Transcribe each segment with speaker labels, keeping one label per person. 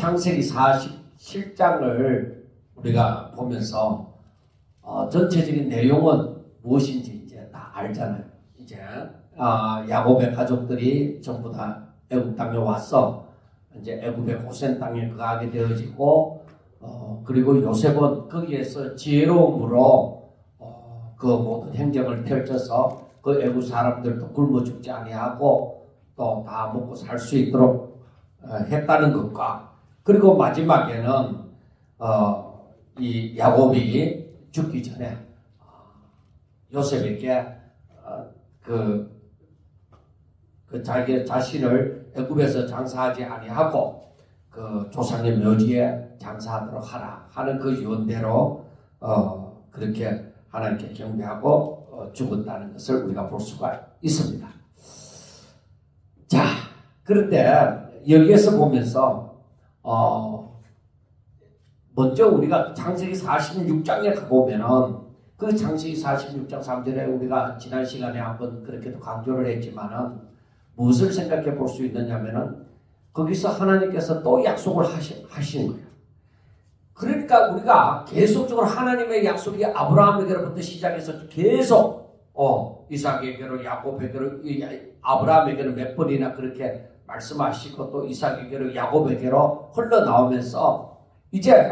Speaker 1: 창세기 47장을 우리가 보면서 전체적인 내용은 무엇인지 이제 다 알잖아요. 이제 야곱의 가족들이 전부 다 애굽 땅에 와서 이제 애굽의 고센 땅에 거하게 되어지고 그리고 요셉은 거기에서 지혜로움으로 그 모든 행정을 펼쳐서 그 애굽 사람들도 굶어 죽지 아니하고 또 다 먹고 살 수 있도록 했다는 것과 그리고 마지막에는 이 야곱이 죽기 전에 요셉에게 그 자기 자신을 애굽에서 장사하지 아니하고 그 조상의 묘지에 장사하도록 하라 하는 그 유언대로 그렇게 하나님께 경배하고 죽었다는 것을 우리가 볼 수가 있습니다. 자, 그런데 여기에서 보면서 먼저 우리가 창세기 46장에 가보면은 그 창세기 46장 3절에 우리가 지난 시간에 한번 그렇게도 강조를 했지만은 무엇을 생각해 볼 수 있느냐면은 거기서 하나님께서 또 약속을 하시는 거예요. 그러니까 우리가 계속적으로 하나님의 약속이 아브라함에게로부터 시작해서 계속 이삭에게로 야곱에게로 아브라함에게로 몇 번이나 그렇게 말씀하시고 또 이삭에게로 야곱에게로 흘러나오면서 이제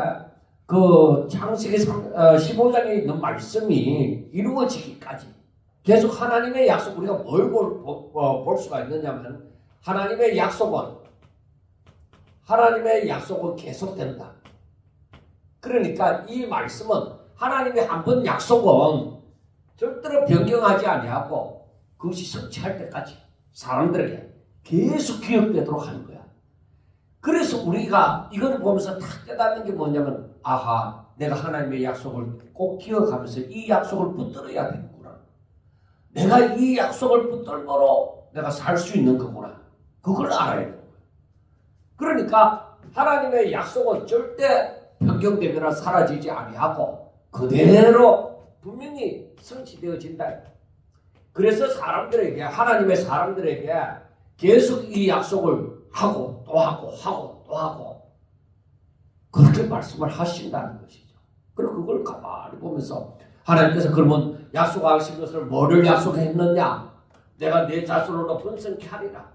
Speaker 1: 그 창세기 15장에 있는 말씀이 이루어지기까지 계속 하나님의 약속 우리가 뭘 볼 수가 있느냐면 하나님의 약속은 계속된다. 그러니까 이 말씀은 하나님의 한 번 약속은 절대로 변경하지 아니하고 그것이 성취할 때까지 사람들에게 계속 기억되도록 하는 거야. 그래서 우리가 이걸 보면서 딱 깨닫는 게 뭐냐면 아하, 내가 하나님의 약속을 꼭 기억하면서 이 약속을 붙들어야 되는구나. 내가 이 약속을 붙들므로 내가 살 수 있는 거구나. 그걸 알아야 되는 거야. 그러니까 하나님의 약속은 절대 변경되거나 사라지지 아니하고 그대로 분명히 성취되어진다. 그래서 하나님의 사람들에게 계속 이 약속을 하고 또 하고 그렇게 말씀을 하신다는 것이죠. 그리고 그걸 가만히 보면서 하나님께서 그러면 약속하신 것을 뭐를 약속했느냐? 내가 내 자손으로 번성케 하리라.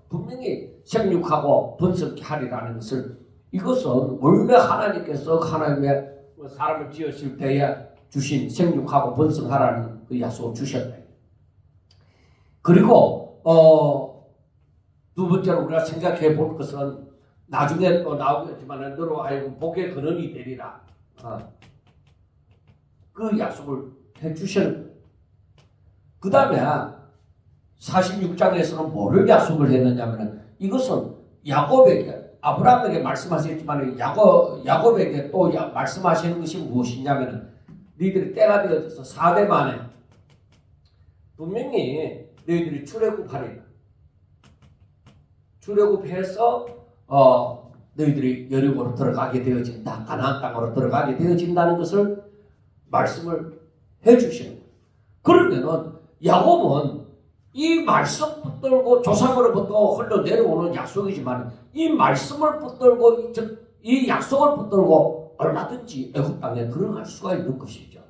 Speaker 1: 분명히 생육하고 번성케 하리라는 것을 이것은 원래 하나님께서 하나님의 사람을 지으실 때에 주신 생육하고 번성하라는 그 약속을 주셨다. 그리고 두 번째로 우리가 생각해 볼 것은 나중에 또 나오겠지만 너로 하여금 복의 근원이 되리라. 그 약속을 해주셨는. 그 다음에 46장에서는 뭐를 약속을 했느냐면 이것은 야곱에게 아브라함에게 말씀하셨지만 야곱에게 또 말씀하시는 것이 무엇이냐면 너희들이 때가 되어져서 4대 만에 분명히 너희들이 출애굽하리라. 출애굽해서 너희들이 여리고로 들어가게 되어진다. 가나안 땅으로 들어가게 되어진다는 것을 말씀을 해주시는 거예요. 그러면은 야곱은 이 말씀 붙들고 조상으로부터 흘러내려오는 약속이지만 이 말씀을 붙들고 이 약속을 붙들고 얼마든지 애굽 땅에 들어갈 수가 있는 것이죠.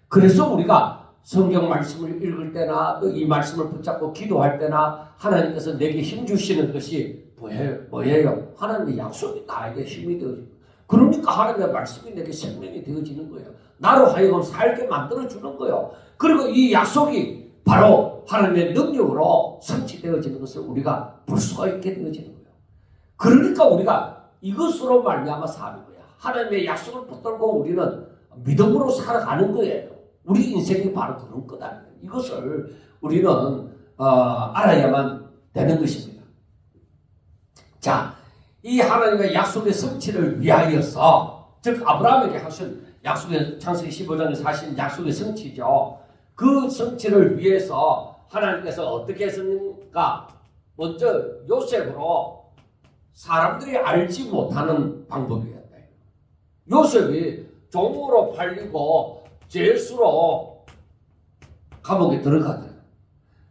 Speaker 1: 그래서 우리가 성경 말씀을 읽을 때나 또 이 말씀을 붙잡고 기도할 때나 하나님께서 내게 힘 주시는 것이 뭐예요? 하나님의 약속이 나에게 힘이 되어지고 그러니까 하나님의 말씀이 내게 생명이 되어지는 거예요. 나로 하여금 살게 만들어주는 거예요. 그리고 이 약속이 바로 하나님의 능력으로 성취되어지는 것을 우리가 볼 수가 있게 되어지는 거예요. 그러니까 우리가 이것으로 말미암아 사는 거야. 하나님의 약속을 붙들고 우리는 믿음으로 살아가는 거예요. 우리 인생이 바로 그런 거다. 이것을 우리는 알아야만 되는 것입니다. 자, 이 하나님의 약속의 성취를 위하여서 즉 아브라함에게 하신 약속의 창세기 15장에서 하신 약속의 성취죠. 그 성취를 위해서 하나님께서 어떻게 했습니까? 먼저 요셉으로 사람들이 알지 못하는 방법이었다. 요셉이 종으로 팔리고 죄수로 감옥에 들어가더라.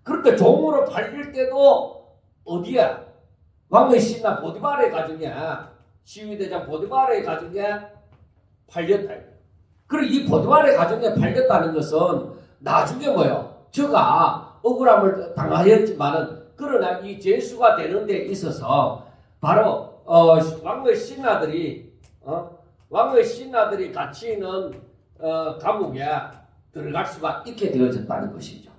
Speaker 1: 그런데 종으로 팔릴 때도 어디야? 왕의 신하 보디발의 가정에 시위대장 보디발의 가정에 팔렸다. 그리고 이 보디발의 가정에 팔렸다는 것은 나중에 뭐요? 저가 억울함을 당하였지만은 그러나 이 제수가 되는 데 있어서 바로 왕의 신하들이 같이 있는 감옥에 들어갈 수가 있게 되어졌다는 것이죠.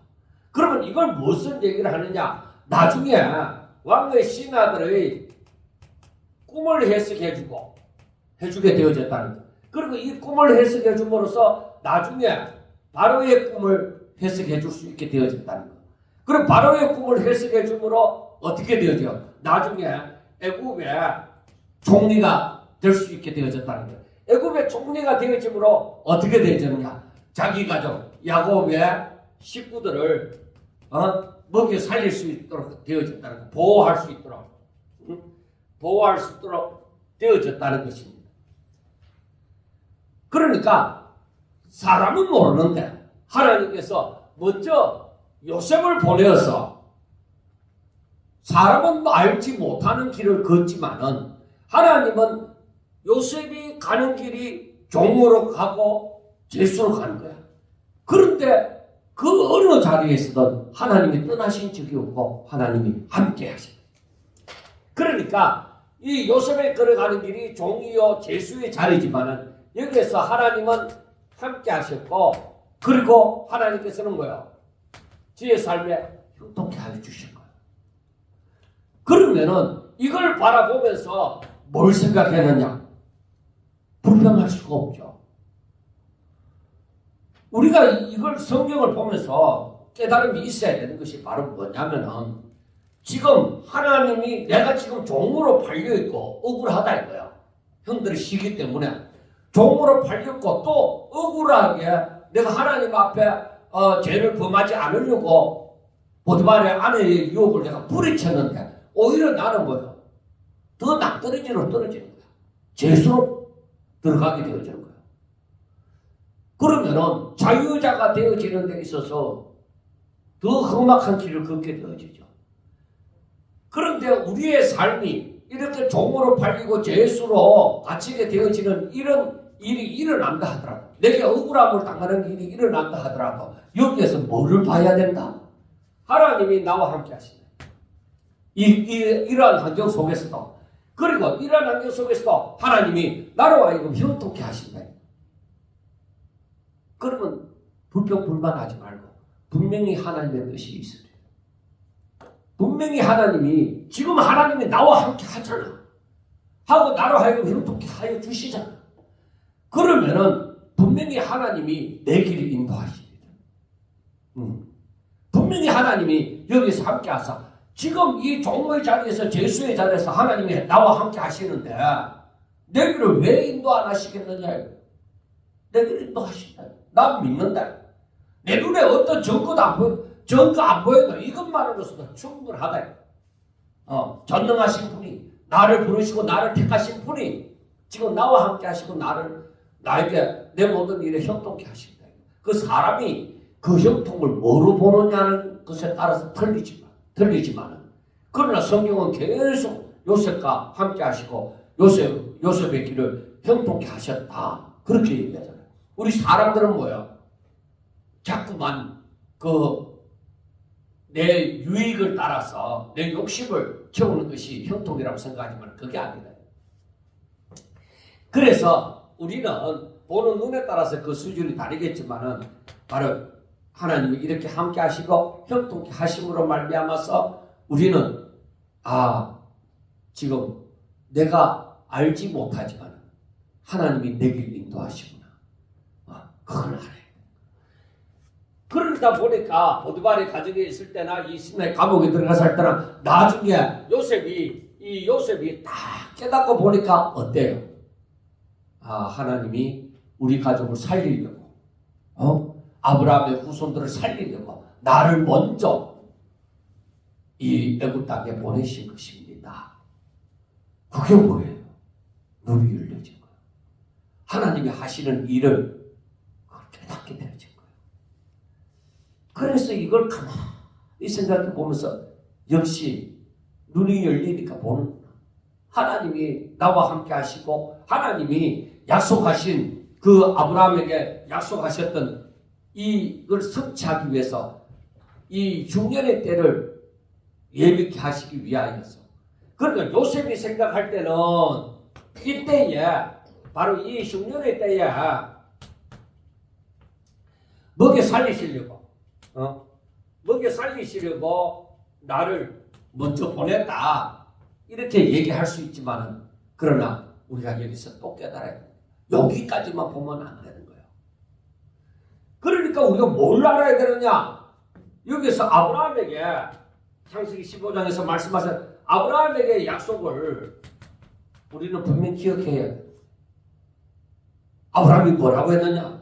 Speaker 1: 그러면 이걸 무슨 얘기를 하느냐? 나중에 왕의 신하들의 꿈을 해주게 되어졌다는 것. 그리고 이 꿈을 해석해 줌으로써 나중에 바로의 꿈을 해석해 줄 수 있게 되어졌다는 것. 그리고 바로의 꿈을 해석해 줌으로 어떻게 되어져? 나중에 애굽의 총리가 될 수 있게 되어졌다는 것. 애굽의 총리가 되어짐으로 어떻게 되어졌느냐? 자기 가족 야곱의 식구들을 먹여 살릴 수 있도록 되어졌다는 것. 보호할 수 있도록 되어졌다는 것입니다. 그러니까 사람은 모르는데 하나님께서 먼저 요셉을 보내어서 사람은 알지 못하는 길을 걷지만은 하나님은 요셉이 가는 길이 종으로 가고 제수로 가는 거야. 그런데 그 어느 자리에서든 하나님이 떠나신 적이 없고 하나님이 함께 하셔요. 그러니까 이 요셉의 걸어가는 길이 종이요 제수의 자리지만은 여기에서 하나님은 함께 하셨고 그리고 하나님께서는 뭐예요? 지의 삶에 형통케 하여 주신 거예요. 그러면은 이걸 바라보면서 뭘 생각했느냐? 불평할 수가 없죠. 우리가 이걸 성경을 보면서 깨달음이 있어야 되는 것이 바로 뭐냐면은 지금 하나님이 내가 지금 종으로 팔려있고 억울하다 이거야. 형들이 시기 때문에 종으로 팔렸고 또 억울하게 내가 하나님 앞에 죄를 범하지 않으려고 보디발의 아내의 유혹을 내가 부리쳤는데 오히려 나는 뭐야? 더 낭떠러지로 떨어지는 거야. 죄수로 들어가게 되어지는 거야. 그러면은 자유자가 되어지는 데 있어서 더 험악한 길을 걷게 되어지죠. 그런데 우리의 삶이 이렇게 종으로 팔리고 죄수로 갇히게 되어지는 이런 일이 일어난다 하더라도 내게 억울함을 당하는 일이 일어난다 하더라도 여기에서 뭐를 봐야 된다? 하나님이 나와 함께 하신다. 이러한 환경 속에서도 그리고 이러한 환경 속에서도 하나님이 나로 하여금 형통케 하신다. 그러면 불평불만하지 말고 분명히 하나님의 뜻이 있으리. 분명히 하나님이 지금 하나님이 나와 함께 하잖아. 하고 나로 하여금 형통케 하여 주시잖아. 그러면은 분명히 하나님이 내 길을 인도하십니다. 분명히 하나님이 여기서 함께 하사 지금 이 종의 자리에서 제수의 자리에서 하나님이 나와 함께 하시는데 내 길을 왜 인도 안 하시겠느냐? 내 길을 인도하신다. 난 믿는다. 내 눈에 어떤 증거 안 보여도 이것만으로서도 충분하다. 전능하신 분이 나를 부르시고 나를 택하신 분이 지금 나와 함께 하시고 나에게 내 모든 일에 형통케 하신다. 그 사람이 그 형통을 뭐로 보느냐는 것에 따라서 틀리지만 그러나 성경은 계속 요셉과 함께 하시고 요셉의 길을 형통케 하셨다. 그렇게 얘기하잖아요. 우리 사람들은 뭐야? 자꾸만 내 유익을 따라서 내 욕심을 채우는 것이 형통이라고 생각하지만 그게 아니다. 그래서 우리는 보는 눈에 따라서 그 수준이 다르겠지만은 바로 하나님이 이렇게 함께 하시고 형통케 하심으로 말미암아서 우리는 지금 내가 알지 못하지만 하나님이 내 길 인도하시구나. 그걸 알아요. 그러다 보니까 보디발의 가정에 있을 때나 이 시내 감옥에 들어가서 할 때나 나중에 요셉이 다 깨닫고 보니까 어때요? 하나님이 우리 가족을 살리려고 아브라함의 후손들을 살리려고 나를 먼저 이 애굽 땅에 보내신 것입니다. 그게 뭐예요? 눈이 열려진 거예요. 하나님이 하시는 일을 깨닫게 되어진 거예요. 그래서 이걸 가만히 생각해 보면서 역시 눈이 열리니까 보는구나. 하나님이 나와 함께 하시고 하나님이 약속하신 그 아브라함에게 약속하셨던 이걸 성취하기 위해서 이 흉년의 때를 예비케 하시기 위하여서. 그러니까 요셉이 생각할 때는 이때에 바로 이 흉년의 때에 먹여 살리시려고 먹여 살리시려고 나를 먼저 보냈다 이렇게 얘기할 수 있지만은 그러나 우리가 여기서 또 깨달아야 돼. 여기까지만 보면 안 되는 거예요. 그러니까 우리가 뭘 알아야 되느냐? 여기서 아브라함에게 창세기 15장에서 말씀하신 아브라함에게 약속을 우리는 분명히 기억해야 돼. 아브라함이 뭐라고 했느냐?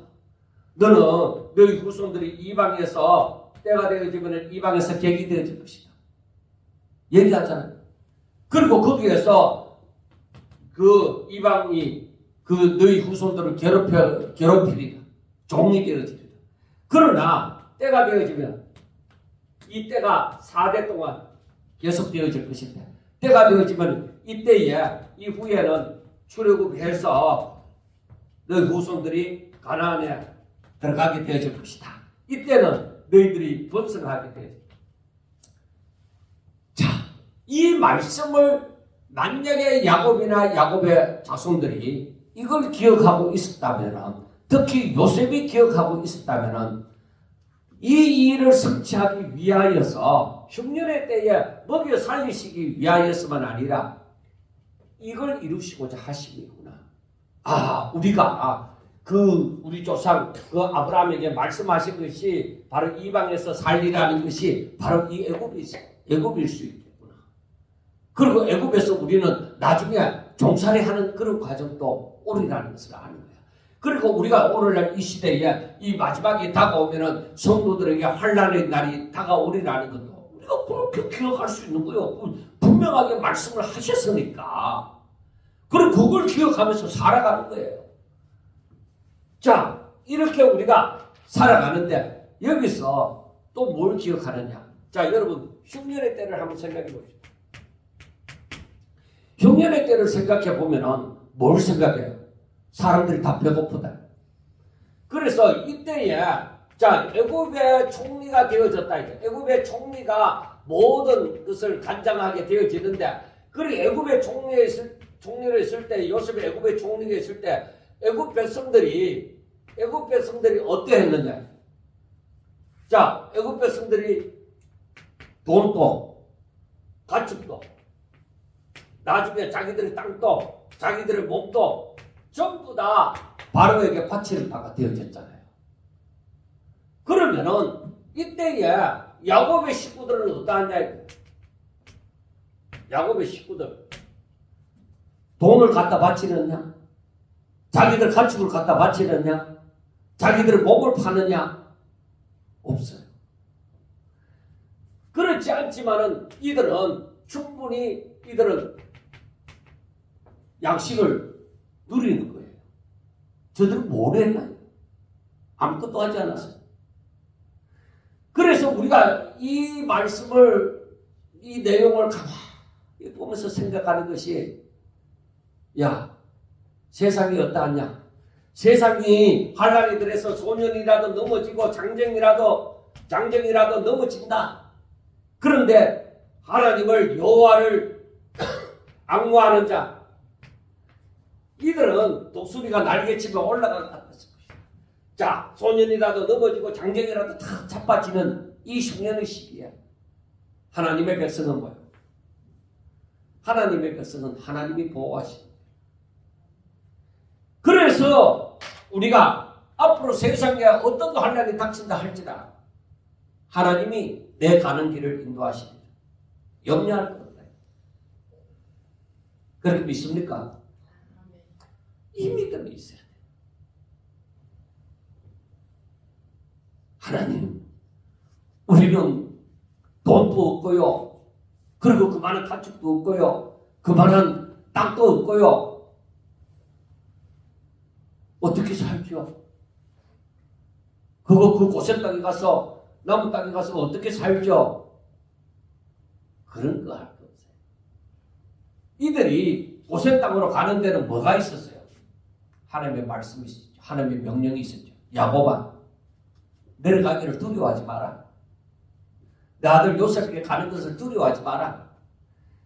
Speaker 1: 너는 너희 후손들이 이방에서 때가 되어지면 이방에서 객이 되어질 것이다. 얘기하잖아요. 그리고 거기에서 그 이방이 그 너희 후손들을 괴롭히리라. 종이 되어지리라. 그러나 때가 되어지면 이 때가 4대 동안 계속 되어질 것인데 때가 되어지면 이때에 이후에는 출애굽해서 너희 후손들이 가나안에 들어가게 되어질 것이다. 이때는 너희들이 번성하게 되어질 것이다. 자, 이 말씀을 만약에 야곱이나 야곱의 자손들이 이걸 기억하고 있었다면, 특히 요셉이 기억하고 있었다면 이 일을 성취하기 위하여서 흉년의 때에 먹여 살리시기 위하여서만 아니라 이걸 이루시고자 하심이구나. 우리가 우리 조상 그 아브라함에게 말씀하신 것이 바로 이방에서 살리라는 것이 바로 이 애굽일 수 있겠구나. 그리고 애굽에서 우리는 나중에 종살이하는 그런 과정도 오리라는 것을 아는 거야. 그리고 우리가 오늘날 이 시대에 이 마지막이 다가오면은 성도들에게 환난의 날이 다가오리라는 것도 우리가 그렇게 기억할 수 있는 거예요. 분명하게 말씀을 하셨으니까. 그리고 그걸 기억하면서 살아가는 거예요. 자, 이렇게 우리가 살아가는데 여기서 또 뭘 기억하느냐? 자, 여러분 흉년의 때를 한번 생각해 봅시다. 흉년의 때를 생각해 보면은 뭘 생각해요? 사람들이 다 배고프다. 그래서 이때에 자, 애굽의 총리가 되어졌다. 애굽의 총리가 모든 것을 관장하게 되어지는데 그리고 애굽의 총리를 있을 때 요셉이 애굽의 총리가 있을 때 애굽 백성들이 어떻게 했느냐? 자, 애굽 백성들이 돈도 가축도 나중에 자기들의 땅도 자기들의 몸도 전부 다 바로에게 바치려다가 되어졌잖아요. 그러면은 이때에 야곱의 식구들은 어떠하냐? 야곱의 식구들 돈을 갖다 바치느냐? 자기들 가축을 갖다 바치느냐? 자기들의 몸을 파느냐? 없어요. 그렇지 않지만은 이들은 양식을 누리는 거예요. 저들은 뭘 했나요? 아무것도 하지 않았어요. 그래서 우리가 이 말씀을, 이 내용을 가만히 보면서 생각하는 것이, 야, 세상이 어떠하냐? 세상이 환난이 들어서 소년이라도 넘어지고 장정이라도 넘어진다. 그런데 하나님을 여호와를 앙무하는 자, 이들은 독수리가 날개치며 올라간 것 같습니다. 자, 소년이라도 넘어지고 장정이라도 다 자빠지는 이 흉년의 시기에 하나님의 백성은 뭐예요? 하나님의 백성은 하나님이 보호하십니다. 그래서 우리가 앞으로 세상에 어떤 환난이 닥친다 할지라 하나님이 내 가는 길을 인도하십니다. 염려할 것 없나요? 그렇게 믿습니까? 이 믿음이 있어야 돼요. 하나님, 우리는 돈도 없고요. 그리고 그만한 가축도 없고요. 그만한 땅도 없고요. 어떻게 살죠? 그 고센 땅에 가서, 나무 땅에 가서 어떻게 살죠? 그런 거 할 거 없어요. 이들이 고센 땅으로 가는 데는 뭐가 있었어요? 하나님의 말씀이 있었죠. 하나님의 명령이 있었죠. 야곱아, 내려가기를 두려워하지 마라. 내 아들 요셉에게 가는 것을 두려워하지 마라.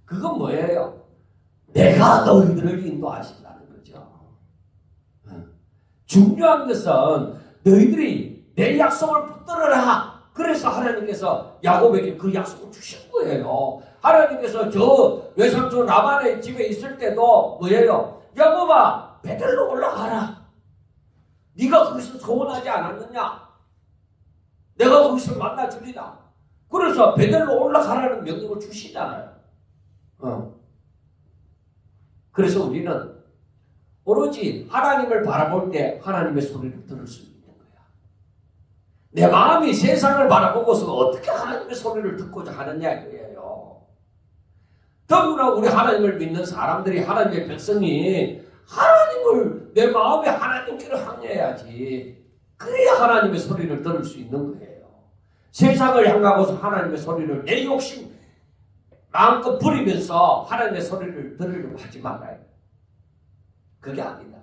Speaker 1: 그건 뭐예요? 내가 너희들을 인도하신다는 거죠. 중요한 것은 너희들이 내 약속을 붙들어라. 그래서 하나님께서 야곱에게 그 약속을 주신 거예요. 하나님께서 저 외삼촌 라반의 집에 있을 때도 뭐예요? 야곱아, 베들로 올라가라. 네가 거기서 소원하지 않았느냐? 내가 거기서 만나주리라. 그래서 베들로 올라가라는 명령을 주시잖아요. 그래서 우리는 오로지 하나님을 바라볼 때 하나님의 소리를 들을 수 있는 거야. 내 마음이 세상을 바라보고서 어떻게 하나님의 소리를 듣고자 하느냐 이거예요. 더구나 우리 하나님을 믿는 사람들이, 하나님의 백성이 하나님을, 내 마음이 하나님께로 향해야지. 그래야 하나님의 소리를 들을 수 있는 거예요. 세상을 향하고서 하나님의 소리를 내 욕심 마음껏 부리면서 하나님의 소리를 들으려고 하지 말아요. 그게 아니다.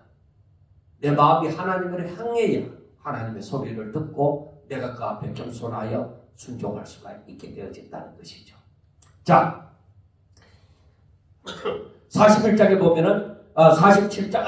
Speaker 1: 내 마음이 하나님을 향해야 하나님의 소리를 듣고 내가 그 앞에 겸손하여 순종할 수가 있게 되어진다는 것이죠. 자, 41장에 보면은 47장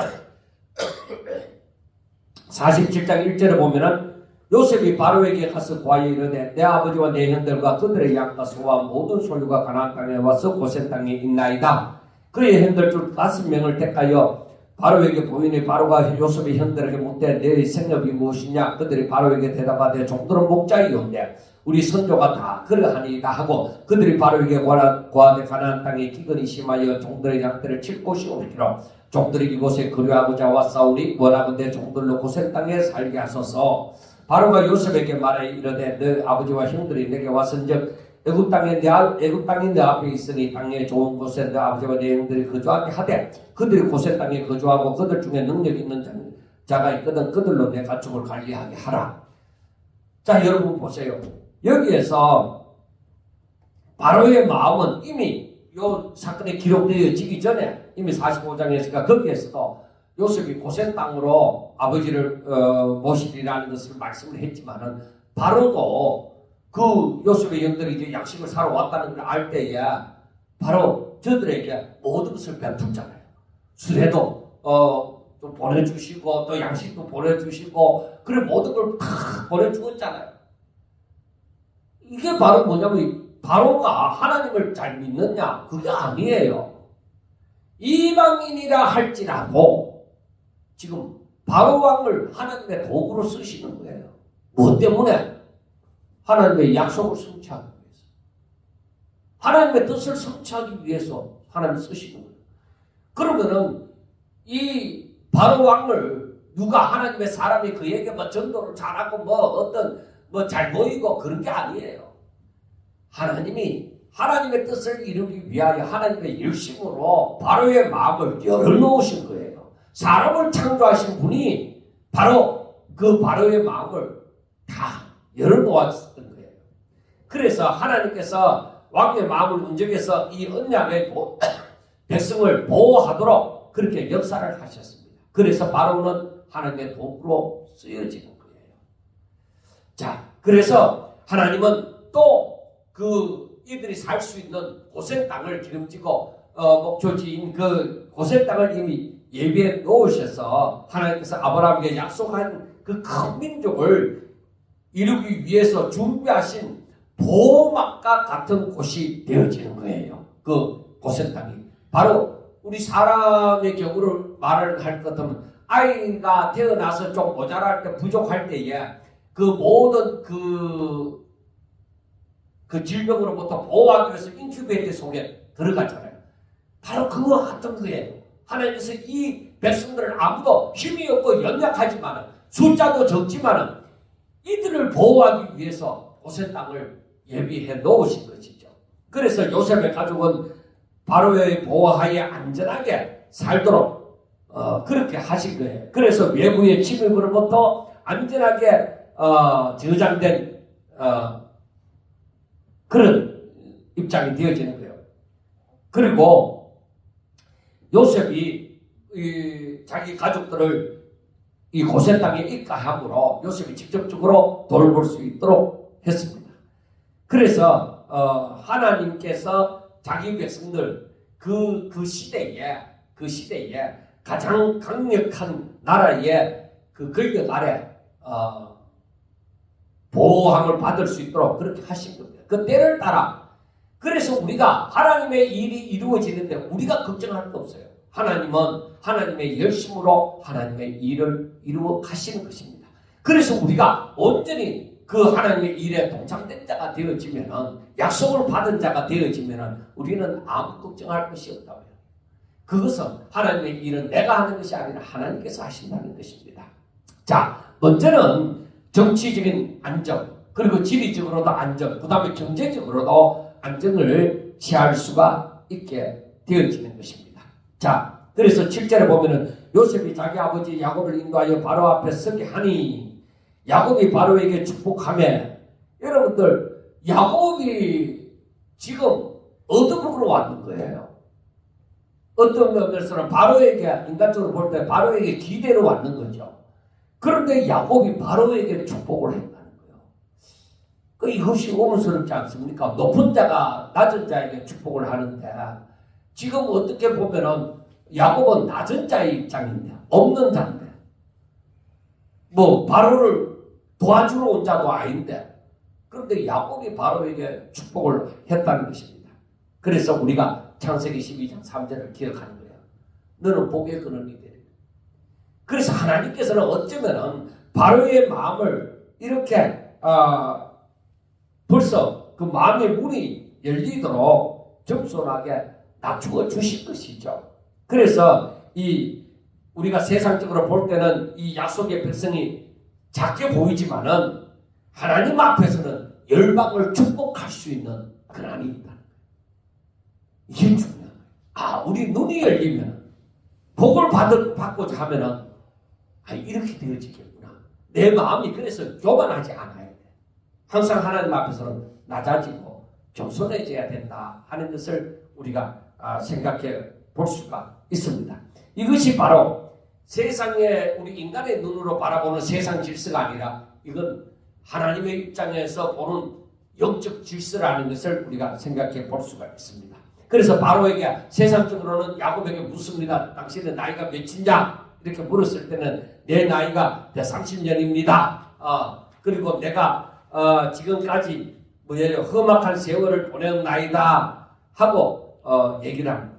Speaker 1: 1절에 보면은 요셉이 바로에게 가서 고하여 이르되 내 아버지와 내 형들과 그들의 양과 소와 모든 소유가 가나안 땅에 와서 고센 땅에 있나이다. 그의 형들 중 5명을 택하여 바로에게 보이니 바로가 요셉의 형들에게 묻되 내 생업이 무엇이냐? 그들이 바로에게 대답하되 종들은 목자이온데 우리 선조가 다 그러하니이다 하고 그들이 바로에게 고하되 가나안 땅에 기근이 심하여 종들의 양들을 칠 곳이 없기로 종들이 이곳에 거류하고자 왔사오니 원하건대 종들로 고센 땅에 살게 하소서. 바로가 요셉에게 말해 이르되 너 아버지와 형들이 내게 왔은즉 애굽 땅이 내 앞에 있으니 땅에 좋은 곳에 너 아버지와 내 형들이 거주하게 하되 그들이 고센 땅에 거주하고 그들 중에 능력 있는 자가 있거든 그들로 내 가축을 관리하게 하라. 자, 여러분 보세요. 여기에서 바로의 마음은 이미 이 사건이 기록되어지기 전에 이미 45장에서가 거기에서도 요셉이 고센 땅으로 아버지를 모시리라는 것을 말씀을 했지만은 바로도 그 요셉의 형들이 이제 양식을 사러 왔다는 걸 알 때에 바로 저들에게 모든 것을 베풀잖아요. 수레도 또 보내주시고 또 양식도 보내주시고 그래 모든 걸 다 보내주었잖아요. 이게 바로 뭐냐면 바로가 하나님을 잘 믿느냐? 그게 아니에요. 이방인이라 할지라도 지금 바로 왕을 하나님의 도구로 쓰시는 거예요. 무엇 때문에? 하나님의 약속을 성취하기 위해서. 하나님의 뜻을 성취하기 위해서 하나님 쓰시는 거예요. 그러면은 이 바로 왕을 누가 하나님의 사람이 그에게 뭐 전도를 잘하고 뭐 어떤 뭐 잘 보이고 그런 게 아니에요. 하나님이 하나님의 뜻을 이루기 위하여 하나님의 열심으로 바로의 마음을 열어놓으신 거예요. 사람을 창조하신 분이 바로 그 바로의 마음을 다 열어놓았던 거예요. 그래서 하나님께서 왕의 마음을 움직여서 이 언약의 백성을 보호하도록 그렇게 역사를 하셨습니다. 그래서 바로는 하나님의 도구로 쓰여지는 거예요. 자, 그래서 하나님은 또 그 이들이 살 수 있는 고센 땅을 기름지고 목초지인 그 고센 땅을 이미 예비해 놓으셔서 하나님께서 아브라함에게 약속한 그 큰 민족을 이루기 위해서 준비하신 보호막과 같은 곳이 되어지는 거예요. 그 고센 땅이 바로 우리 사람의 경우를 말을 할 것 같으면 아이가 태어나서 좀 모자랄 때 부족할 때에 그 모든 그 질병으로부터 보호하기 위해서 인큐베이터 속에 들어가잖아요. 바로 그와 같은 거예요. 하나님께서 이 백성들을 아무도 힘이 없고 연약하지만 숫자도 적지만 이들을 보호하기 위해서 고센 땅을 예비해 놓으신 것이죠. 그래서 요셉의 가족은 바로의 보호하에 안전하게 살도록 그렇게 하신 거예요. 그래서 외부의 침입으로부터 안전하게 저장된 그런 입장이 되어지는 거예요. 그리고 요셉이 자기 가족들을 이 고센 땅에 입가함으로 요셉이 직접적으로 돌볼 수 있도록 했습니다. 그래서 하나님께서 자기 백성들 그 시대에 가장 강력한 나라의 그 권력 아래 보호함을 받을 수 있도록 그렇게 하신 겁니다. 그 때를 따라. 그래서 우리가 하나님의 일이 이루어지는데 우리가 걱정할 거 없어요. 하나님은 하나님의 열심으로 하나님의 일을 이루어 가시는 것입니다. 그래서 우리가 온전히 그 하나님의 일에 동참된 자가 되어지면은, 약속을 받은 자가 되어지면은 우리는 아무 걱정할 것이 없다고요. 그것은 하나님의 일은 내가 하는 것이 아니라 하나님께서 하신다는 것입니다. 자, 먼저는 정치적인 안정, 그리고 지리적으로도 안정, 그 다음에 경제적으로도 안정을 취할 수가 있게 되어지는 것입니다. 자, 그래서 7절에 보면은 요셉이 자기 아버지 야곱을 인도하여 바로 앞에 서게 하니 야곱이 바로에게 축복하며, 여러분들 야곱이 지금 어둠으로 왔는 거예요. 어떤 면에서는 바로에게, 인간적으로 볼 때 바로에게 기대로 왔는 거죠. 그런데 야곱이 바로에게 축복을 했다는 거예요. 이것이 오문스럽지 않습니까? 높은 자가 낮은 자에게 축복을 하는데, 지금 어떻게 보면은 야곱은 낮은 자의 입장인데, 없는 자인데, 바로를 도와주러 온 자도 아닌데, 그런데 야곱이 바로에게 축복을 했다는 것입니다. 그래서 우리가 창세기 12장 3절을 기억하는 거예요. 너는 복의 근원이 되리라. 그래서 하나님께서는 어쩌면은 바로의 마음을 이렇게 벌써 그 마음의 문이 열리도록 겸손하게 낮추어 주실 것이죠. 그래서 우리가 세상적으로 볼 때는 이 약속의 백성이 작게 보이지만은 하나님 앞에서는 열방을 축복할 수 있는 권한이 있다. 이게 중요한 거예요. 우리 눈이 열리면, 복을 받고자 하면은 이렇게 되어지겠구나. 내 마음이 그래서 교만하지 않아야 돼. 항상 하나님 앞에서는 낮아지고 겸손해져야 된다 하는 것을 우리가 생각해 볼 수가 있습니다. 이것이 바로 세상에 우리 인간의 눈으로 바라보는 세상 질서가 아니라, 이건 하나님의 입장에서 보는 영적 질서라는 것을 우리가 생각해 볼 수가 있습니다. 그래서 바로에게, 세상적으로는 야곱에게 묻습니다. 당신의 나이가 몇이냐? 이렇게 물었을 때는 내 나이가 30년입니다. 그리고 내가 지금까지 험악한 세월을 보낸 나이다 하고 얘기를 합니다.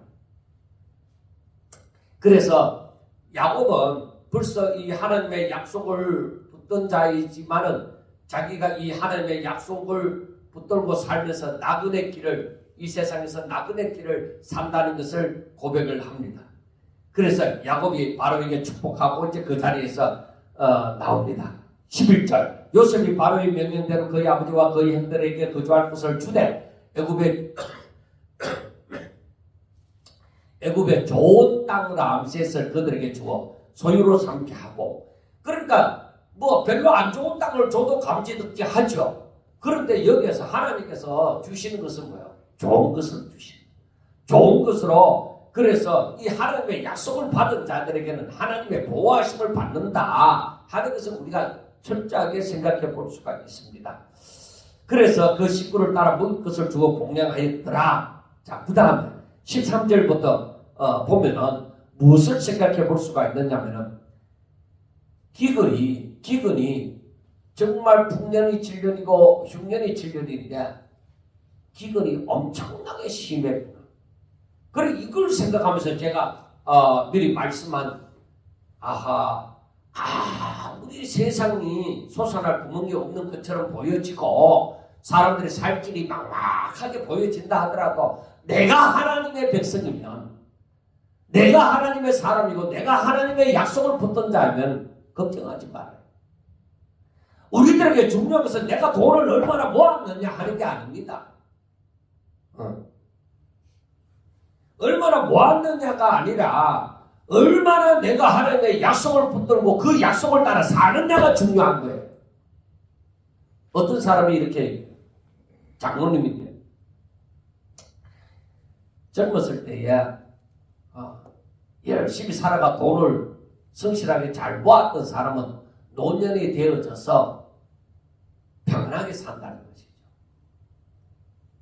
Speaker 1: 그래서 야곱은 벌써 이 하나님의 약속을 붙든 자이지만은, 자기가 이 하나님의 약속을 붙들고 살면서 나그네 길을, 이 세상에서 나그네 길을 산다는 것을 고백을 합니다. 그래서 야곱이 바로에게 축복하고 이제 그 자리에서 나옵니다. 11절, 요셉이 바로의 명령대로 그의 아버지와 그의 형들에게 거주할 곳을 주되 애굽의 좋은 땅 람셋을 그들에게 주어 소유로 삼게 하고, 그러니까 별로 안 좋은 땅을 줘도 감지듣게 하죠. 그런데 여기에서 하나님께서 주시는 것은 뭐예요? 좋은 것을 주시는, 좋은 것으로. 그래서 이 하나님의 약속을 받은 자들에게는 하나님의 보호하심을 받는다 하는 것을 우리가 철저하게 생각해 볼 수가 있습니다. 그래서 그 식구를 따라 먹을 것을 주어 복량하였더라. 자, 그 다음에 13절부터 보면은 무엇을 생각해 볼 수가 있느냐면은, 기근이 정말 풍년이 7년이고 흉년이 7년인데 기근이 엄청나게 심했구나. 그래, 이걸 생각하면서 제가 미리 말씀한 우리 세상이 솟아날 구멍이 없는 것처럼 보여지고 사람들의 살 길이 막막하게 보여진다 하더라도, 내가 하나님의 백성이면, 내가 하나님의 사람이고 내가 하나님의 약속을 붙든 자면 걱정하지 말아요. 우리들에게 중요한 것은 내가 돈을 얼마나 모았느냐 하는 게 아닙니다. 얼마나 모았느냐가 아니라 얼마나 내가 하나님의 약속을 붙들고 그 약속을 따라 사느냐가 중요한 거예요. 어떤 사람이 이렇게, 장로님인데 젊었을 때에 열심히 살아가 돈을 성실하게 잘 모았던 사람은 노년이 되어져서 평안하게 산다는 것이죠.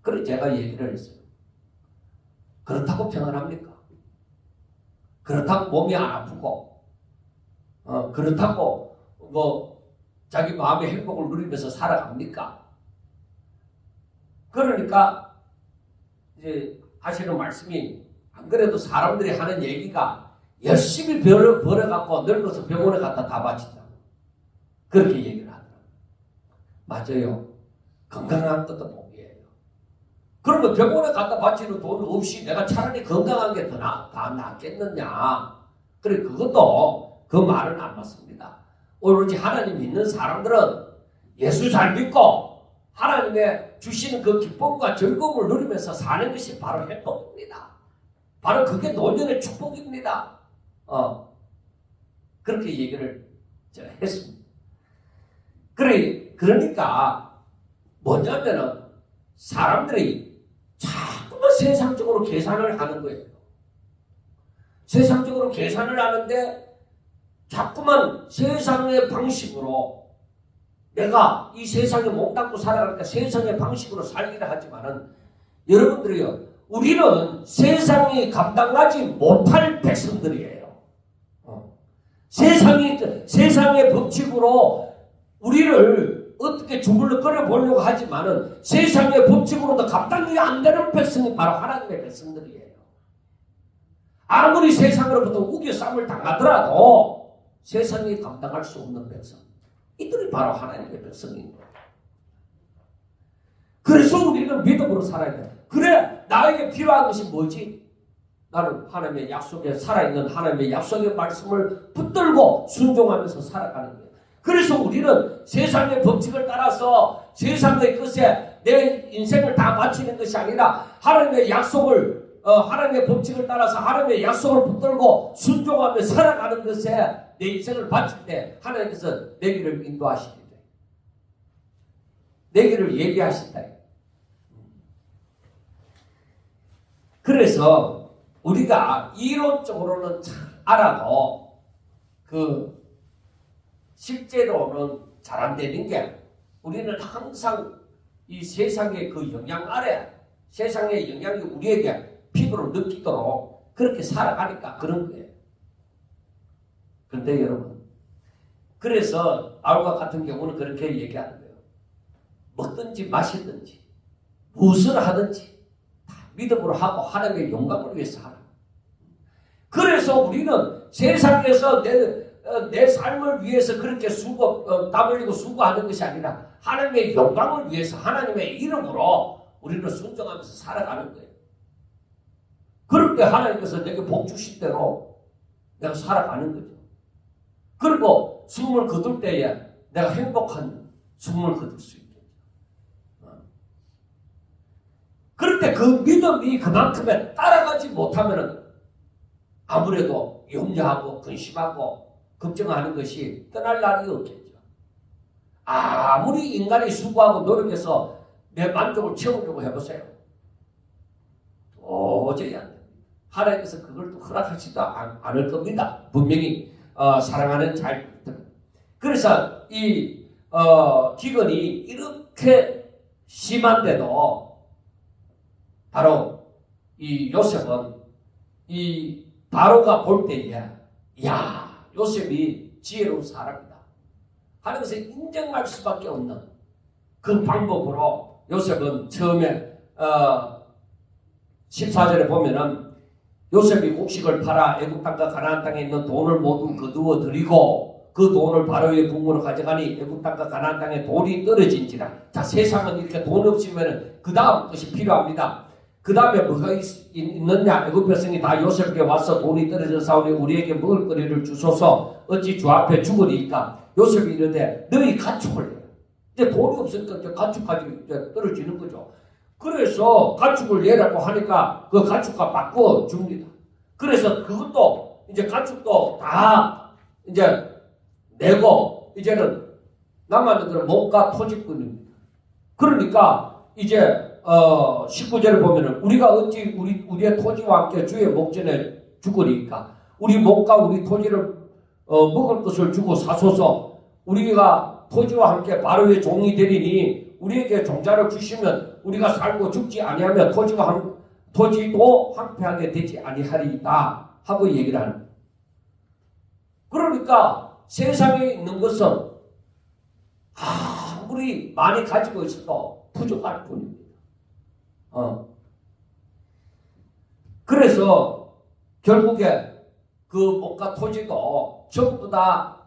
Speaker 1: 그래서 제가 얘기를 했어요. 그렇다고 평안합니까? 그렇다고 몸이 안 아프고, 그렇다고 뭐 자기 마음의 행복을 누리면서 살아갑니까? 그러니까 이제 하시는 말씀이, 안 그래도 사람들이 하는 얘기가 열심히 벌어갖고 늙어서 병원에 갖다 다 바친다. 그렇게 얘기를 하더라고요. 맞아요. 건강한 것도 복이에요. 그러면 병원에 갖다 바치는 돈 없이 내가 차라리 건강한 게 더 낫겠느냐. 그래, 그것도 그 말은 안 맞습니다. 오로지 하나님 믿는 사람들은 예수 잘 믿고 하나님의 주시는 그 기쁨과 즐거움을 누리면서 사는 것이 바로 행복입니다. 바로 그게 노년의 축복입니다. 그렇게 얘기를 제가 했습니다. 그러니까 뭐냐면은 사람들이 자꾸만 세상적으로 계산을 하는 거예요. 세상적으로 계산을 하는데 자꾸만 세상의 방식으로, 내가 이 세상에 몸담고 살아가니까 세상의 방식으로 살기를 하지만은, 여러분들이요, 우리는 세상이 감당하지 못할 백성들이에요. 세상의 법칙으로 우리를 어떻게 주물럭거려 보려고 하지만은 세상의 법칙으로도 감당이 안 되는 백성이 바로 하나님의 백성들이에요. 아무리 세상으로부터 우겨쌈을 당하더라도 세상이 감당할 수 없는 백성, 이들이 바로 하나님의 백성입니다. 그래서 우리는 믿음으로 살아야 돼. 그래, 나에게 필요한 것이 뭐지? 나는 하나님의 약속에, 살아있는 하나님의 약속의 말씀을 붙들고 순종하면서 살아가는 거예요. 그래서 우리는 세상의 법칙을 따라서 세상의 것에 내 인생을 다 바치는 것이 아니라 하나님의 약속을, 하나님의 법칙을 따라서 하나님의 약속을 붙들고 순종하며 살아가는 것에 내 인생을 바칠 때 하나님께서 내 길을 인도하시게 돼. 내 길을 얘기하신다. 그래서 우리가 이론적으로는 잘 알아도 실제로는 잘 안 되는 게, 우리는 항상 이 세상의 그 영향 아래, 세상의 영향이 우리에게 피부로 느끼도록 그렇게 살아가니까 그런 거예요. 그런데 여러분, 그래서 바울과 같은 경우는 그렇게 얘기하는 거예요. 먹든지 마시든지 무엇을 하든지 다 믿음으로 하고 하나님의 영광을 위해서 하라. 그래서 우리는 세상에서 내 삶을 위해서 그렇게 땀 흘리고 수고하는 것이 아니라 하나님의 영광을 위해서 하나님의 이름으로 우리는 순종하면서 살아가는 거예요. 그럴 때 하나님께서 내게 복 주실 대로 내가 살아가는 거죠. 그리고 숨을 거둘 때에 내가 행복한 숨을 거둘 수 있겠죠. 그럴 때 그 믿음이 그만큼에 따라가지 못하면 아무래도 염려하고 근심하고 걱정하는 것이 떠날 날이 없겠죠. 아무리 인간이 수고하고 노력해서 내 만족을 채우려고 해보세요. 도저히 안 됩니다. 하나님께서 그걸 또 허락하지도 않을 겁니다. 분명히 사랑하는 자들입니다. 그래서 이 기근이 이렇게 심한데도 바로 이 요셉은 이 바로가 볼 때에, 야, 요셉이 지혜로운 사람이다 하는 것을 인정할 수밖에 없는 그 방법으로 요셉은 처음에 14절에 보면은 요셉이 곡식을 팔아 애굽 땅과 가나안 땅에 있는 돈을 모두 거두어 들이고 그 돈을 바로의 궁으로 가져가니 애굽 땅과 가나안 땅에 돈이 떨어진지라. 자, 세상은 이렇게 돈 없으면 그 다음 것이 필요합니다. 그 다음에 뭐가 있느냐? 애굽 백성이 다 요셉에게 와서 돈이 떨어져 사오니 우리에게 먹을 거리를 주소서. 어찌 주 앞에 죽으리까? 요셉이 이르되 너희 가축을 해. 이제 돈이 없으니까 이제 가축까지 이제 떨어지는 거죠. 그래서 가축을 내라고 하니까 그 가축과 바꿔 줍니다. 그래서 그것도 이제 가축도 다 이제 내고 이제는 남아들은 몸과 토지꾼입니다. 그러니까 이제 19절을 보면은 우리가 어찌 우리의 토지와 함께 주의 목전에 죽으리까? 우리 몸과 우리 토지를 먹을 것을 주고 사소서. 우리가 토지와 함께 바로의 종이 되리니 우리에게 종자를 주시면 우리가 살고 죽지 아니하며 토지도 황폐하게 되지 아니하리이다 하고 얘기를 하는 거예요. 그러니까 세상에 있는 것은 아무리 많이 가지고 있어도 부족할 뿐입니다. 그래서 결국에 그 몸과 토지도 전부 다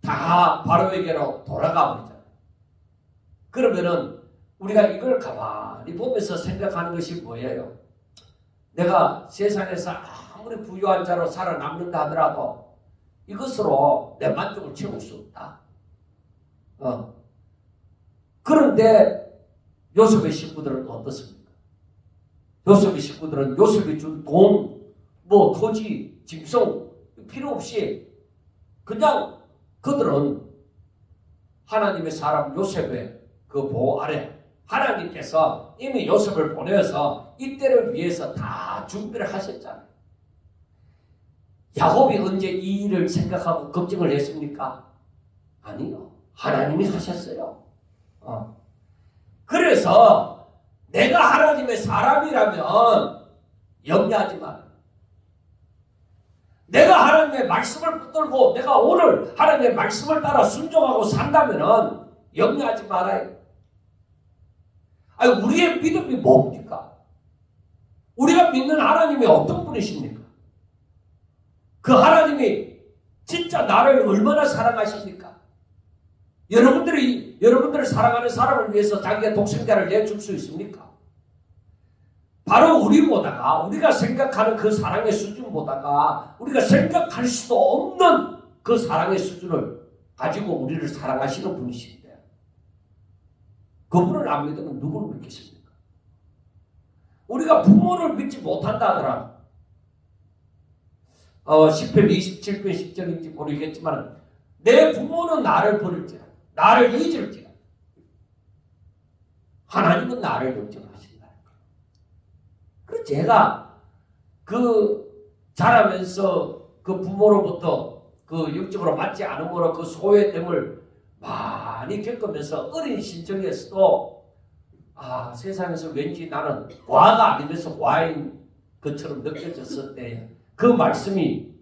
Speaker 1: 바로에게로 돌아가 버리잖아요. 그러면은 우리가 이걸 가만히 보면서 생각하는 것이 뭐예요? 내가 세상에서 아무리 부유한 자로 살아남는다 하더라도 이것으로 내 만족을 채울 수 없다. 그런데 요셉의 식구들은 어떻습니까? 요셉의 식구들은 요셉이 준 돈, 토지, 짐승 필요 없이 그냥 그들은 하나님의 사람 요셉의 그 보호 아래 하나님께서 이미 요셉을 보내서 이때를 위해서 다 준비를 하셨잖아요. 야곱이 언제 이 일을 생각하고 걱정을 했습니까? 아니요. 하나님이 하셨어요. 그래서 내가 하나님의 사람이라면 염려하지 마라. 내가 하나님의 말씀을 붙들고 내가 오늘 하나님의 말씀을 따라 순종하고 산다면 염려하지 말아요. 아니, 우리의 믿음이 뭡니까? 우리가 믿는 하나님이 어떤 분이십니까? 그 하나님이 진짜 나를 얼마나 사랑하십니까? 여러분들을 사랑하는 사람을 위해서 자기의 독생자를 내줄 수 있습니까? 바로 우리가 생각하는 그 사랑의 수준보다가 우리가 생각할 수도 없는 그 사랑의 수준을 가지고 우리를 사랑하시는 분이신데 그분을 안 믿으면 누구를 믿겠습니까? 우리가 부모를 믿지 못한다 하더라. 10편 27편 10절인지 모르겠지만 내 부모는 나를 버릴지라 나를 잊을지라 하나님은 나를 걱정하신다. 그래서 제가 자라면서 그 부모로부터 그 육적으로 맞지 않음으로 그 소외됨을 많이 겪으면서 어린 심정에서도 세상에서 왠지 나는 과가 아니면서 과인 것처럼 느껴졌을 때 그 말씀이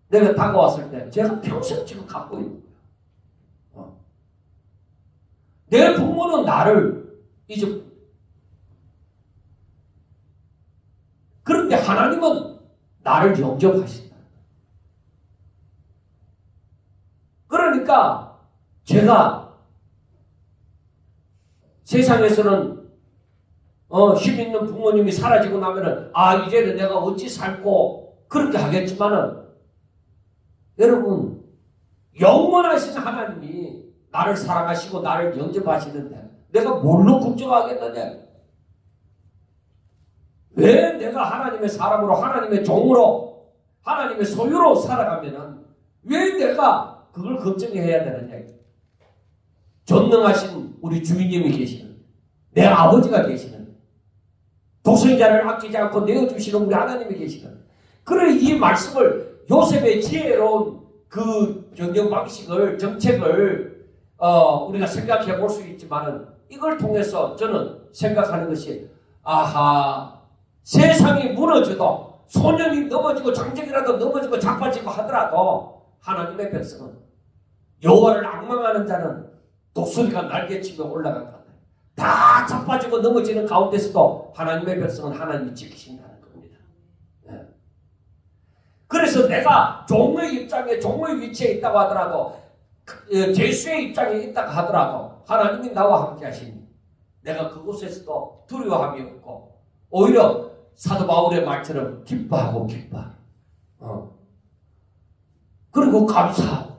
Speaker 1: 내가 다가왔을 때 제가 평생 지금 갖고 있는 거예요. 내 부모는 나를 잊었고 그런데 하나님은 나를 영접하신다. 그러니까 제가 세상에서는 힘 있는 부모님이 사라지고 나면은 이제는 내가 어찌 살고 그렇게 하겠지만은 여러분 영원하신 하나님이 나를 사랑하시고 나를 영접하시는데 내가 뭘로 걱정하겠느냐? 왜 내가 하나님의 사람으로 하나님의 종으로 하나님의 소유로 살아가면은 왜 내가 그걸 걱정해야 되느냐? 전능하신 우리 주인님이 계시는 내 아버지가 계시는 독생자를 아끼지 않고 내어주시는 우리 하나님이 계시는 그래 이 말씀을 요셉의 지혜로운 그 경영 방식을 정책을 우리가 생각해 볼 수 있지만은 이걸 통해서 저는 생각하는 것이 세상이 무너져도 소년이 넘어지고 장정이라도 넘어지고 자빠지고 하더라도 하나님의 백성은 여호와를 앙망하는 자는 독수리가 날개치며 올라간다. 다 자빠지고 넘어지는 가운데서도 하나님의 백성은 하나님이 지키신다는 겁니다. 네. 그래서 내가 종의 입장에 종의 위치에 있다고 하더라도 제수의 입장에 있다고 하더라도 하나님이 나와 함께 하시니 내가 그곳에서도 두려워함이 없고 오히려 사도 바울의 말처럼 기뻐하고 그리고 감사하고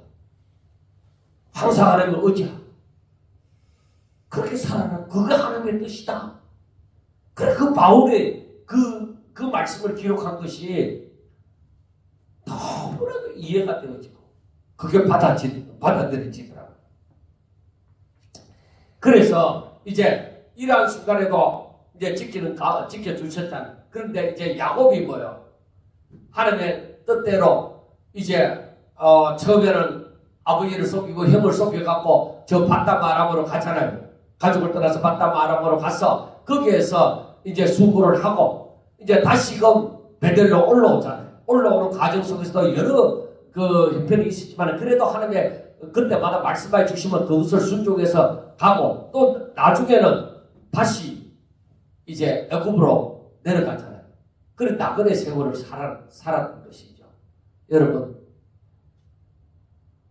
Speaker 1: 항상 하나님을 의지하고 그렇게 살아라. 그게 하나님의 뜻이다. 그래 그 바울의 그 말씀을 기록한 것이 너무나도 이해가 되어지고 그게 받아들여지더라고요. 그래서 이제 이러한 순간에도 이제 지켜주셨잖아요. 그런데 이제 야곱이 뭐요? 하나님의 뜻대로 이제 처음에는 아버지를 속이고 형을 속여갖고 저 바담 아람으로 가잖아요. 가족을 떠나서 바담 아람으로 가서 거기에서 이제 수고를 하고 이제 다시금 베델로 올라오잖아요. 올라오는 과정 속에서도 여러 그 형편이 있었지만 그래도 하나님의 그때마다 말씀해 주시면 그것을 순종해서 가고 또 나중에는 다시 이제 애굽으로 내려가잖아요. 그래 나그네 세월을 살았던 것이죠. 여러분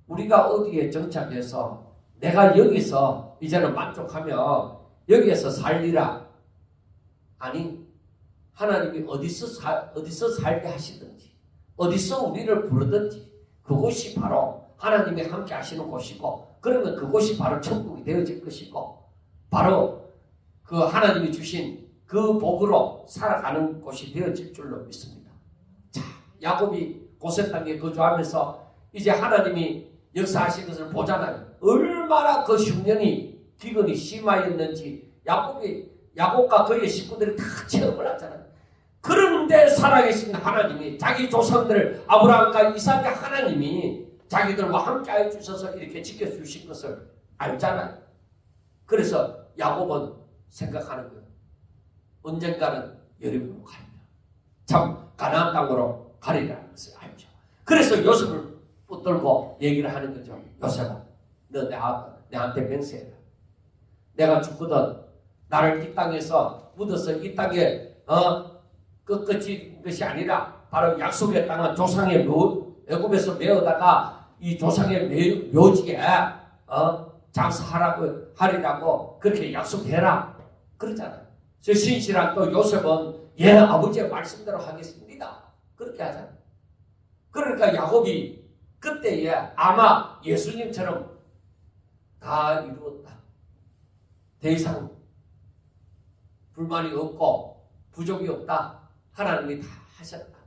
Speaker 1: 우리가 어디에 정착해서 내가 여기서 이제는 만족하며 여기에서 살리라 아니 하나님이 어디서 살게 하시든지 어디서 우리를 부르든지 그곳이 바로 하나님이 함께 하시는 곳이고 그러면 그곳이 바로 천국이 되어질 것이고 바로 그 하나님이 주신 그 복으로 살아가는 곳이 되어질 줄로 믿습니다. 자, 야곱이 고센 땅에 거주하면서 이제 하나님이 역사하신 것을 보잖아요. 얼마나 그 흉년이 기근이 심하였는지 야곱과 그의 식구들이 다 체험을 하잖아요. 그런데 살아계신 하나님이 자기 조상들 아브라함과 이삭의 하나님이 자기들과 함께하여 주셔서 이렇게 지켜주신 것을 알잖아요. 그래서 야곱은 생각하는 거예요. 언젠가는 여리고로 가리라. 참 가나안 땅으로 가리라는 것을 알죠. 그래서 요셉을 붙들고 얘기를 하는 거죠. 요셉아, 너 내한테 맹세해라. 내가 죽거든 나를 이 땅에서 묻어서 이 땅에 끝끝이 것이 아니라 바로 약속의 땅은 조상의 애굽에서 메어다가 이 조상의 묘지에 장사하리라고 그렇게 약속해라 그러잖아요. 저 신실한 또 요셉은 아버지의 말씀대로 하겠습니다 그렇게 하잖아요. 그러니까 야곱이 그때에 아마 예수님처럼 다 이루었다. 더 이상 불만이 없고 부족이 없다. 하나님이 다 하셨다.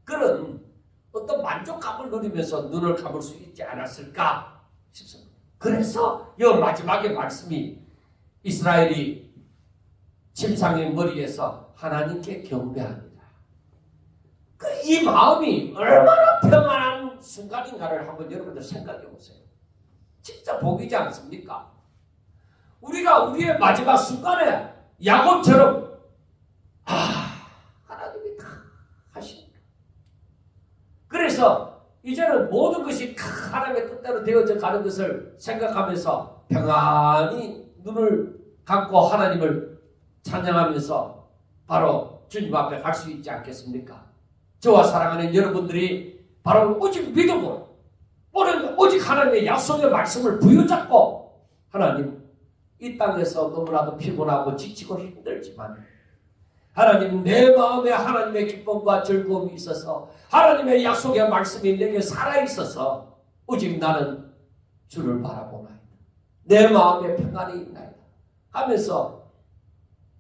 Speaker 1: 그런 어떤 만족감을 누리면서 눈을 감을 수 있지 않았을까 싶습니다. 그래서 이 마지막의 말씀이 이스라엘이 침상의 머리에서 하나님께 경배합니다. 이 마음이 얼마나 평안한 순간인가를 한번 여러분들 생각해 보세요. 진짜 복이지 않습니까? 우리가 우리의 마지막 순간에 야곱처럼 하나님이 다 하십니다. 그래서 이제는 모든 것이 하나님의 뜻대로 되어져 가는 것을 생각하면서 평안히 눈을 감고 하나님을 찬양하면서 바로 주님 앞에 갈 수 있지 않겠습니까? 저와 사랑하는 여러분들이 바로 오직 믿음으로 오직 하나님의 약속의 말씀을 부여잡고 하나님 이 땅에서 너무나도 피곤하고 지치고 힘들지만 하나님 내 마음에 하나님의 기쁨과 즐거움이 있어서 하나님의 약속의 말씀이 내게 살아있어서 오직 나는 주를 바라보나이다. 내 마음에 평안이 있나이다 하면서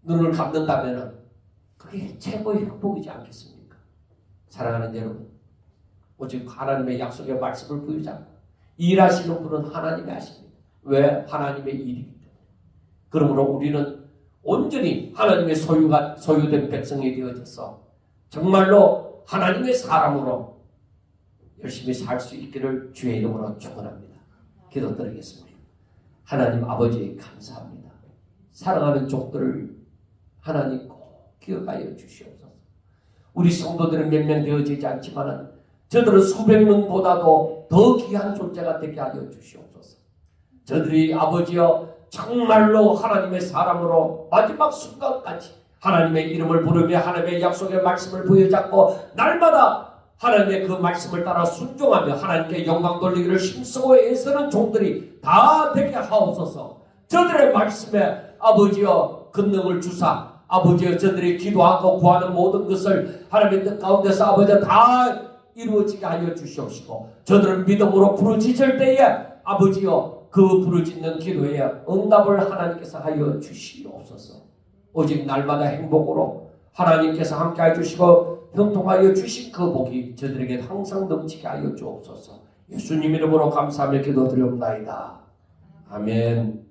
Speaker 1: 눈을 감는다면 그게 최고의 행복이지 않겠습니까? 사랑하는 여러분 오직 하나님의 약속의 말씀을 부여잡고 일하시는 분은 하나님이 하십니다. 왜? 하나님의 일이기 때문에. 그러므로 우리는 온전히 하나님의 소유된 백성이 되어져서 정말로 하나님의 사람으로 열심히 살 수 있기를 주의 이름으로 축원합니다. 기도드리겠습니다. 하나님 아버지 감사합니다. 사랑하는 족들을 하나님 꼭 기억하여 주시옵소서. 우리 성도들은 몇 명 되어지지 않지만 저들은 수백 명보다도 더 귀한 존재가 되게 하여 주시옵소서. 저들이 아버지여 정말로 하나님의 사람으로 마지막 순간까지 하나님의 이름을 부르며 하나님의 약속의 말씀을 부여잡고 날마다 하나님의 그 말씀을 따라 순종하며 하나님께 영광 돌리기를 힘쓰고 애쓰는 종들이 다 되게 하옵소서. 저들의 말씀에 아버지여 권능을 주사 아버지여 저들이 기도하고 구하는 모든 것을 하나님의 뜻 가운데서 아버지여 다 이루어지게 하여 주시옵시고 저들은 믿음으로 부르짖을 때에 아버지여 그 부르짖는 기도에 응답을 하나님께서 하여 주시옵소서. 오직 날마다 행복으로 하나님께서 함께해 주시고 형통하여 주신 그 복이 저들에게 항상 넘치게 하여 주옵소서. 예수님 이름으로 감사하며 기도드리옵나이다. 아멘.